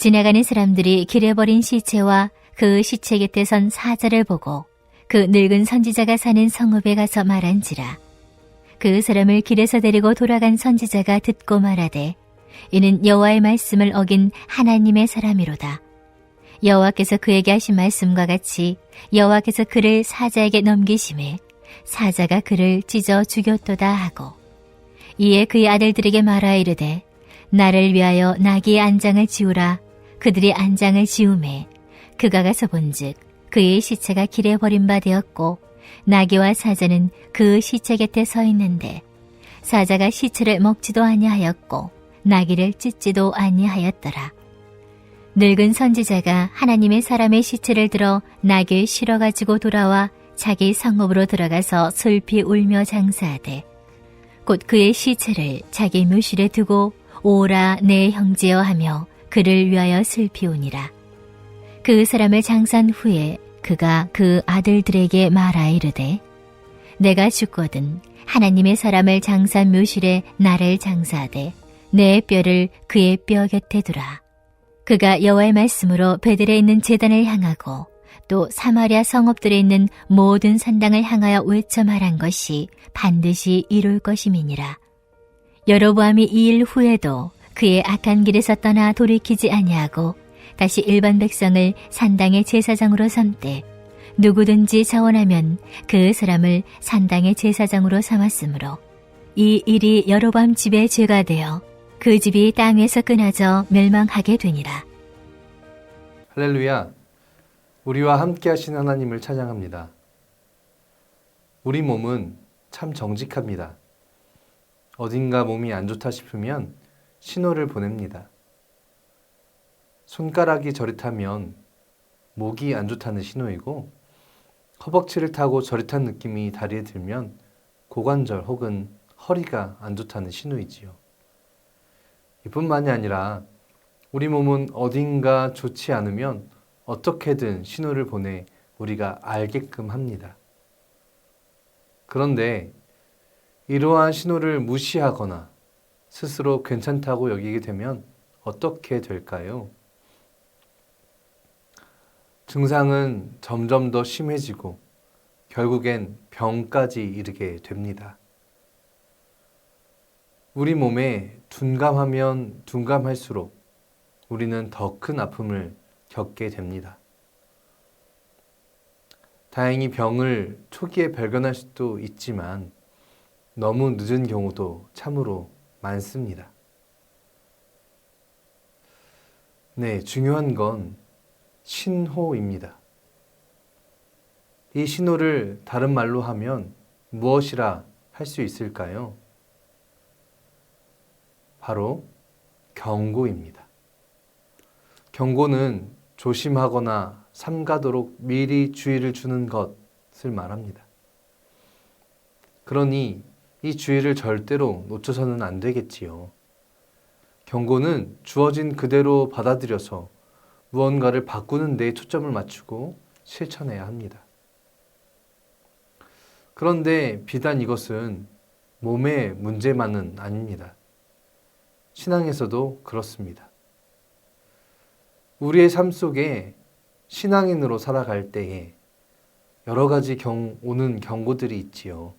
지나가는 사람들이 길에 버린 시체와 그 시체 곁에 선 사자를 보고 그 늙은 선지자가 사는 성읍에 가서 말한지라. 그 사람을 길에서 데리고 돌아간 선지자가 듣고 말하되 이는 여호와의 말씀을 어긴 하나님의 사람이로다. 여호와께서 그에게 하신 말씀과 같이 여호와께서 그를 사자에게 넘기심에 사자가 그를 찢어 죽였도다 하고, 이에 그의 아들들에게 말하여 이르되 나를 위하여 나귀의 안장을 지우라. 그들이 안장을 지우매 그가 가서 본즉 그의 시체가 길에 버림바 되었고 나귀와 사자는 그 시체 곁에 서 있는데 사자가 시체를 먹지도 아니하였고 나귀를 찢지도 아니하였더라. 늙은 선지자가 하나님의 사람의 시체를 들어 나귀에 실어가지고 돌아와 자기 성읍으로 들어가서 슬피 울며 장사하되 곧 그의 시체를 자기 묘실에 두고 오라 내 형제여 하며 그를 위하여 슬피 우니라. 그 사람을 장사한 후에 그가 그 아들들에게 말하여 이르되 내가 죽거든 하나님의 사람을 장사한 묘실에 나를 장사하되 내 뼈를 그의 뼈 곁에 두라. 그가 여호와의 말씀으로 베델에 있는 제단을 향하고 또 사마리아 성읍들에 있는 모든 산당을 향하여 외쳐 말한 것이 반드시 이룰 것임이니라. 여로보암이 이 일 후에도 그의 악한 길에서 떠나 돌이키지 아니하고 다시 일반 백성을 산당의 제사장으로 삼되 누구든지 자원하면 그 사람을 산당의 제사장으로 삼았으므로 이 일이 여로보암 집의 죄가 되어 그 집이 땅에서 끊어져 멸망하게 되니라. 할렐루야. 우리와 함께 하신 하나님을 찬양합니다. 우리 몸은 참 정직합니다. 어딘가 몸이 안 좋다 싶으면 신호를 보냅니다. 손가락이 저릿하면 목이 안 좋다는 신호이고, 허벅지를 타고 저릿한 느낌이 다리에 들면 고관절 혹은 허리가 안 좋다는 신호이지요. 이뿐만이 아니라 우리 몸은 어딘가 좋지 않으면 어떻게든 신호를 보내 우리가 알게끔 합니다. 그런데 이러한 신호를 무시하거나 스스로 괜찮다고 여기게 되면 어떻게 될까요? 증상은 점점 더 심해지고 결국엔 병까지 이르게 됩니다. 우리 몸에 둔감하면 둔감할수록 우리는 더 큰 아픔을 겪게 됩니다. 다행히 병을 초기에 발견할 수도 있지만 너무 늦은 경우도 참으로 많습니다. 네, 중요한 건 신호입니다. 이 신호를 다른 말로 하면 무엇이라 할 수 있을까요? 바로 경고입니다. 경고는 조심하거나 삼가도록 미리 주의를 주는 것을 말합니다. 그러니 이 주의를 절대로 놓쳐서는 안 되겠지요. 경고는 주어진 그대로 받아들여서 무언가를 바꾸는 데 초점을 맞추고 실천해야 합니다. 그런데 비단 이것은 몸의 문제만은 아닙니다. 신앙에서도 그렇습니다. 우리의 삶 속에 신앙인으로 살아갈 때에 여러 가지 오는 경고들이 있지요.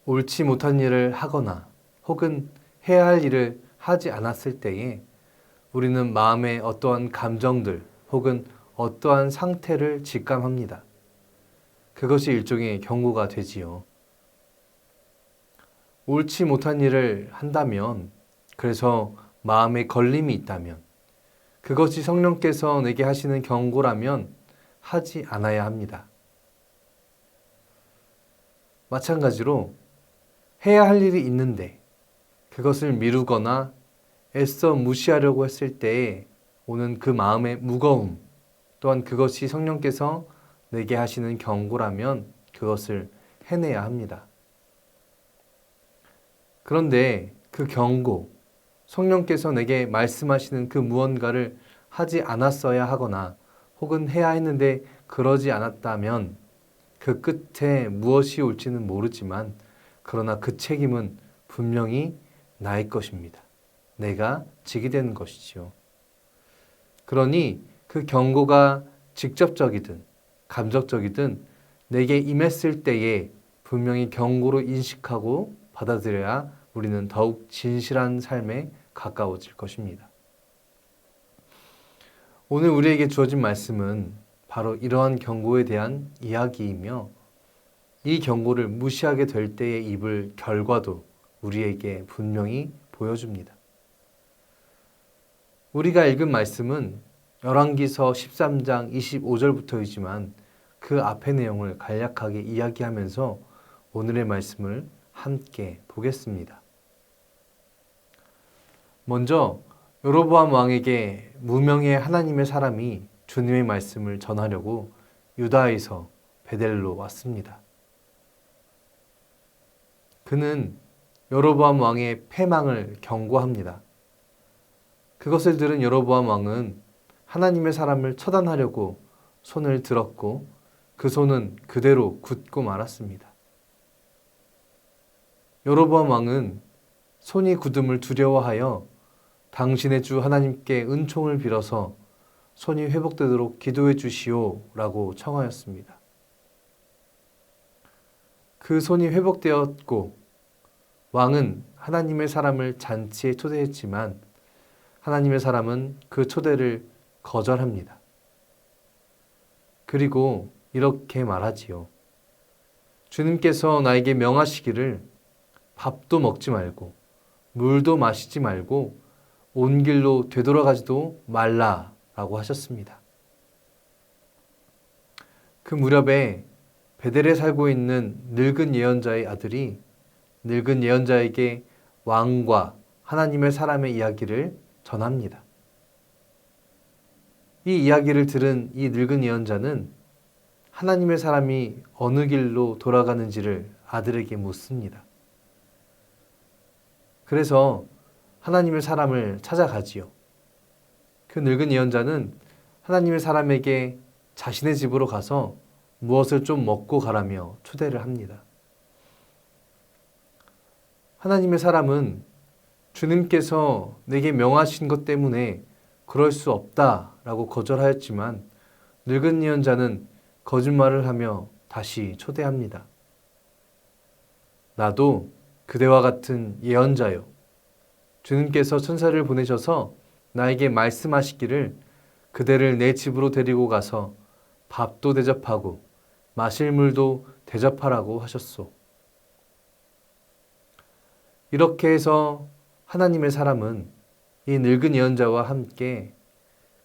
옳지 못한 일을 하거나 혹은 해야 할 일을 하지 않았을 때에 우리는 마음의 어떠한 감정들 혹은 어떠한 상태를 직감합니다. 그것이 일종의 경고가 되지요. 옳지 못한 일을 한다면, 그래서 마음에 걸림이 있다면, 그것이 성령께서 내게 하시는 경고라면 하지 않아야 합니다. 마찬가지로 해야 할 일이 있는데 그것을 미루거나 애써 무시하려고 했을 때에 오는 그 마음의 무거움, 또한 그것이 성령께서 내게 하시는 경고라면 그것을 해내야 합니다. 그런데 그 경고, 성령께서 내게 말씀하시는 그 무언가를 하지 않았어야 하거나 혹은 해야 했는데 그러지 않았다면 그 끝에 무엇이 올지는 모르지만 그러나 그 책임은 분명히 나의 것입니다. 내가 지게 되는 것이지요. 그러니 그 경고가 직접적이든 감정적이든 내게 임했을 때에 분명히 경고로 인식하고 받아들여야 우리는 더욱 진실한 삶에 가까워질 것입니다. 오늘 우리에게 주어진 말씀은 바로 이러한 경고에 대한 이야기이며 이 경고를 무시하게 될 때의 입을 결과도 우리에게 분명히 보여줍니다. 우리가 읽은 말씀은 열왕기서 13장 25절부터이지만 그 앞의 내용을 간략하게 이야기하면서 오늘의 말씀을 함께 보겠습니다. 먼저 여로보암 왕에게 무명의 하나님의 사람이 주님의 말씀을 전하려고 유다에서 베델로 왔습니다. 그는 여로보암 왕의 패망을 경고합니다. 그것을 들은 여로보암 왕은 하나님의 사람을 처단하려고 손을 들었고 그 손은 그대로 굳고 말았습니다. 여로보암 왕은 손이 굳음을 두려워하여 당신의 주 하나님께 은총을 빌어서 손이 회복되도록 기도해 주시오라고 청하였습니다. 그 손이 회복되었고 왕은 하나님의 사람을 잔치에 초대했지만 하나님의 사람은 그 초대를 거절합니다. 그리고 이렇게 말하지요. 주님께서 나에게 명하시기를 밥도 먹지 말고 물도 마시지 말고 온 길로 되돌아가지도 말라라고 하셨습니다. 그 무렵에 베델에 살고 있는 늙은 예언자의 아들이 늙은 예언자에게 왕과 하나님의 사람의 이야기를 전합니다. 이 이야기를 들은 이 늙은 예언자는 하나님의 사람이 어느 길로 돌아가는지를 아들에게 묻습니다. 그래서 하나님의 사람을 찾아가지요. 그 늙은 예언자는 하나님의 사람에게 자신의 집으로 가서 무엇을 좀 먹고 가라며 초대를 합니다. 하나님의 사람은 주님께서 내게 명하신 것 때문에 그럴 수 없다라고 거절하였지만 늙은 예언자는 거짓말을 하며 다시 초대합니다. 나도 그대와 같은 예언자요. 주님께서 천사를 보내셔서 나에게 말씀하시기를 그대를 내 집으로 데리고 가서 밥도 대접하고 마실 물도 대접하라고 하셨소. 이렇게 해서 하나님의 사람은 이 늙은 예언자와 함께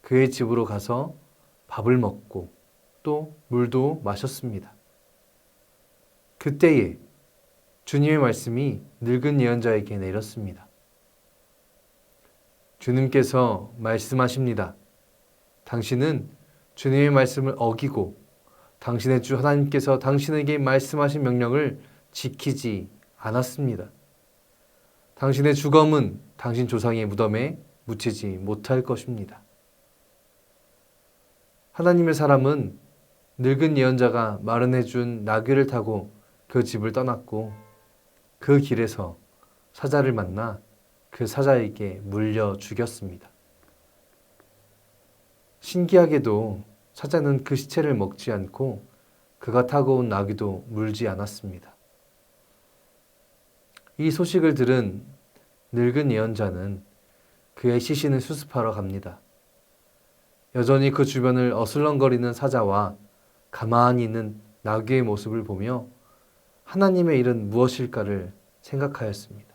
그의 집으로 가서 밥을 먹고 또 물도 마셨습니다. 그때에 주님의 말씀이 늙은 예언자에게 내렸습니다. 주님께서 말씀하십니다. 당신은 주님의 말씀을 어기고 당신의 주 하나님께서 당신에게 말씀하신 명령을 지키지 않았습니다. 당신의 주검은 당신 조상의 무덤에 묻히지 못할 것입니다. 하나님의 사람은 늙은 예언자가 마련해준 나귀를 타고 그 집을 떠났고 그 길에서 사자를 만나 그 사자에게 물려 죽였습니다. 신기하게도 사자는 그 시체를 먹지 않고 그가 타고 온 나귀도 물지 않았습니다. 이 소식을 들은 늙은 예언자는 그의 시신을 수습하러 갑니다. 여전히 그 주변을 어슬렁거리는 사자와 가만히 있는 나귀의 모습을 보며 하나님의 일은 무엇일까를 생각하였습니다.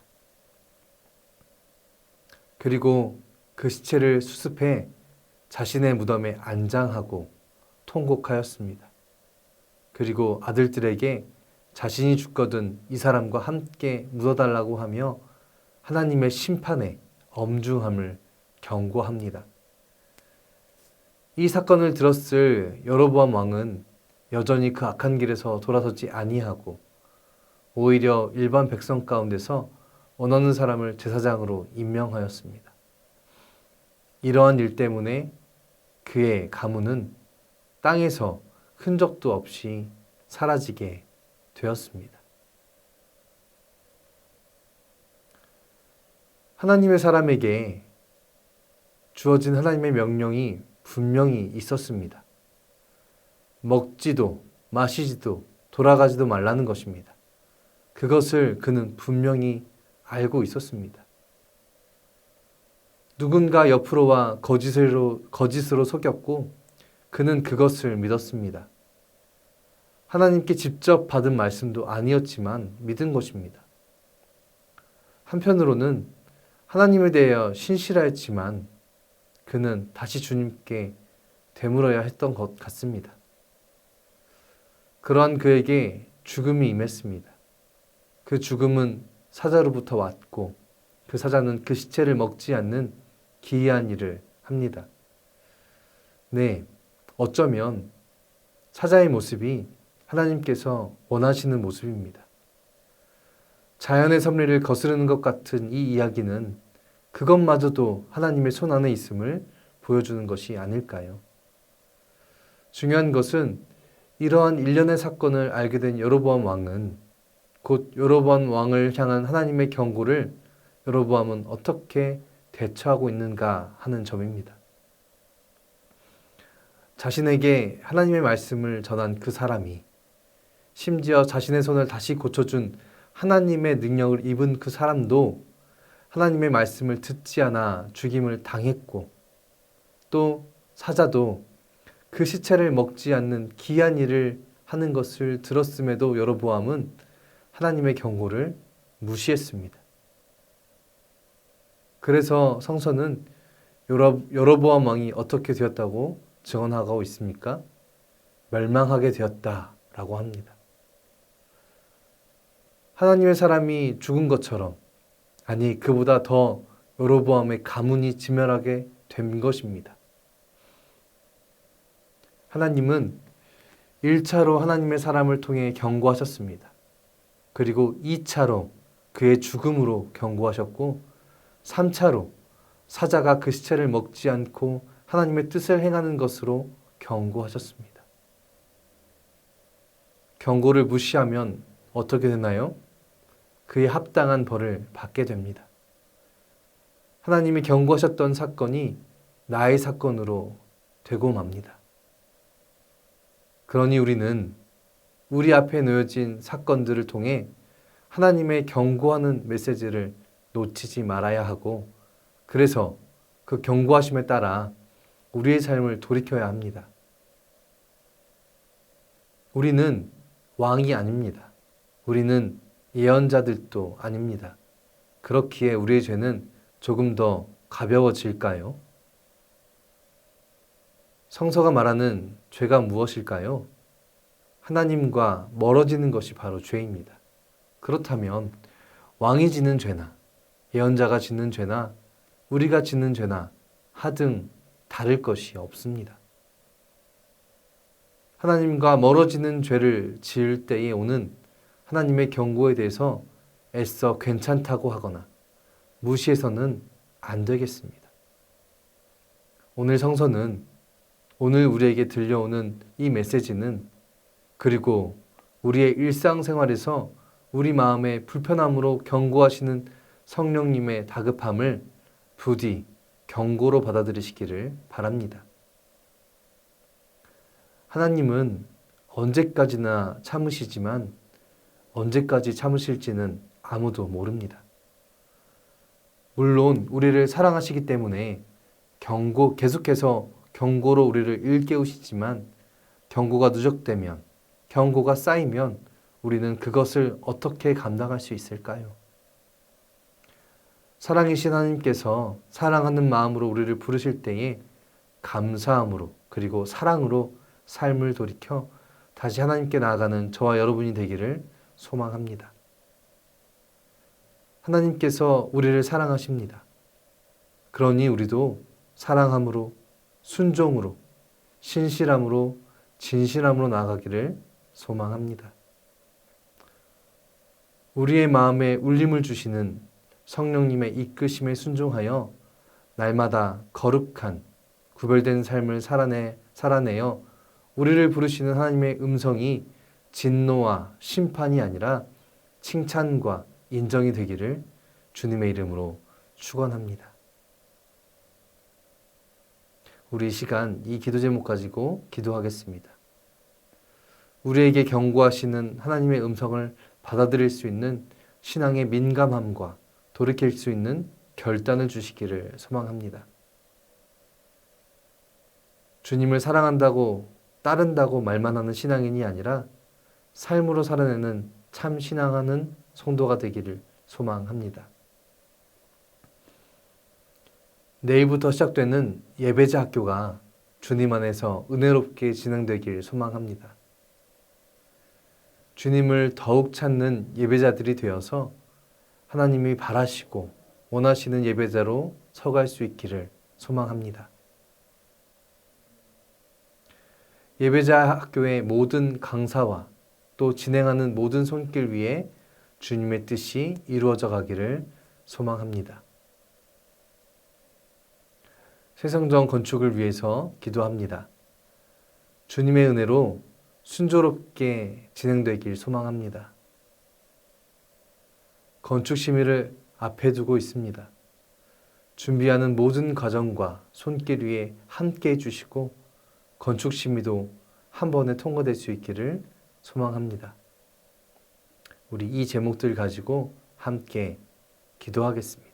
그리고 그 시체를 수습해 자신의 무덤에 안장하고 통곡하였습니다. 그리고 아들들에게 자신이 죽거든 이 사람과 함께 묻어달라고 하며 하나님의 심판의 엄중함을 경고합니다. 이 사건을 들었을 여로보암 왕은 여전히 그 악한 길에서 돌아서지 아니하고 오히려 일반 백성 가운데서 원하는 사람을 제사장으로 임명하였습니다. 이러한 일 때문에 그의 가문은 땅에서 흔적도 없이 사라지게 되었습니다. 하나님의 사람에게 주어진 하나님의 명령이 분명히 있었습니다. 먹지도 마시지도 돌아가지도 말라는 것입니다. 그것을 그는 분명히 알고 있었습니다. 누군가 옆으로 와 거짓으로 속였고 그는 그것을 믿었습니다. 하나님께 직접 받은 말씀도 아니었지만 믿은 것입니다. 한편으로는 하나님에 대하여 신실하였지만 그는 다시 주님께 되물어야 했던 것 같습니다. 그러한 그에게 죽음이 임했습니다. 그 죽음은 사자로부터 왔고 그 사자는 그 시체를 먹지 않는 기이한 일을 합니다. 네, 어쩌면 사자의 모습이 하나님께서 원하시는 모습입니다. 자연의 섭리를 거스르는 것 같은 이 이야기는 그것마저도 하나님의 손 안에 있음을 보여주는 것이 아닐까요? 중요한 것은 이러한 일련의 사건을 알게 된 여로보암 왕은 곧 여로보암 왕을 향한 하나님의 경고를 여로보암은 어떻게 대처하고 있는가 하는 점입니다. 자신에게 하나님의 말씀을 전한 그 사람이 심지어 자신의 손을 다시 고쳐준 하나님의 능력을 입은 그 사람도 하나님의 말씀을 듣지 않아 죽임을 당했고 또 사자도 그 시체를 먹지 않는 기이한 일을 하는 것을 들었음에도 여로보암은 하나님의 경고를 무시했습니다. 그래서 성서는 여로보암 왕이 어떻게 되었다고 증언하고 있습니까? 멸망하게 되었다 라고 합니다. 하나님의 사람이 죽은 것처럼, 아니 그보다 더 여로보암의 가문이 지멸하게 된 것입니다. 하나님은 1차로 하나님의 사람을 통해 경고하셨습니다. 그리고 2차로 그의 죽음으로 경고하셨고 3차로 사자가 그 시체를 먹지 않고 하나님의 뜻을 행하는 것으로 경고하셨습니다. 경고를 무시하면 어떻게 되나요? 그에 합당한 벌을 받게 됩니다. 하나님이 경고하셨던 사건이 나의 사건으로 되고 맙니다. 그러니 우리는 우리 앞에 놓여진 사건들을 통해 하나님의 경고하는 메시지를 놓치지 말아야 하고, 그래서 그 경고하심에 따라 우리의 삶을 돌이켜야 합니다. 우리는 왕이 아닙니다. 우리는 예언자들도 아닙니다. 그렇기에 우리의 죄는 조금 더 가벼워질까요? 성서가 말하는 죄가 무엇일까요? 하나님과 멀어지는 것이 바로 죄입니다. 그렇다면 왕이 지는 죄나 예언자가 짓는 죄나 우리가 짓는 죄나 하등 다를 것이 없습니다. 하나님과 멀어지는 죄를 지을 때에 오는 하나님의 경고에 대해서 애써 괜찮다고 하거나 무시해서는 안 되겠습니다. 오늘 성서는, 오늘 우리에게 들려오는 이 메시지는, 그리고 우리의 일상생활에서 우리 마음의 불편함으로 경고하시는 성령님의 다급함을 부디 경고로 받아들이시기를 바랍니다. 하나님은 언제까지나 참으시지만 언제까지 참으실지는 아무도 모릅니다. 물론 우리를 사랑하시기 때문에 계속해서 경고로 우리를 일깨우시지만 경고가 누적되면, 경고가 쌓이면 우리는 그것을 어떻게 감당할 수 있을까요? 사랑이신 하나님께서 사랑하는 마음으로 우리를 부르실 때에 감사함으로 그리고 사랑으로 삶을 돌이켜 다시 하나님께 나아가는 저와 여러분이 되기를 소망합니다. 하나님께서 우리를 사랑하십니다. 그러니 우리도 사랑함으로, 순종으로, 신실함으로, 진실함으로 나아가기를 소망합니다. 우리의 마음에 울림을 주시는 성령님의 이끄심에 순종하여 날마다 거룩한 구별된 삶을 살아내어 우리를 부르시는 하나님의 음성이 진노와 심판이 아니라 칭찬과 인정이 되기를 주님의 이름으로 축원합니다. 우리 이 시간 이 기도 제목 가지고 기도하겠습니다. 우리에게 경고하시는 하나님의 음성을 받아들일 수 있는 신앙의 민감함과 돌이킬 수 있는 결단을 주시기를 소망합니다. 주님을 사랑한다고 따른다고 말만 하는 신앙인이 아니라 삶으로 살아내는 참 신앙하는 성도가 되기를 소망합니다. 내일부터 시작되는 예배자 학교가 주님 안에서 은혜롭게 진행되길 소망합니다. 주님을 더욱 찾는 예배자들이 되어서 하나님이 바라시고 원하시는 예배자로 서갈 수 있기를 소망합니다. 예배자 학교의 모든 강사와 또 진행하는 모든 손길 위에 주님의 뜻이 이루어져 가기를 소망합니다. 새성전 건축을 위해서 기도합니다. 주님의 은혜로 순조롭게 진행되길 소망합니다. 건축 심의를 앞에 두고 있습니다. 준비하는 모든 과정과 손길 위에 함께 해주시고 건축 심의도 한 번에 통과될 수 있기를 소망합니다. 우리 이 제목들 가지고 함께 기도하겠습니다.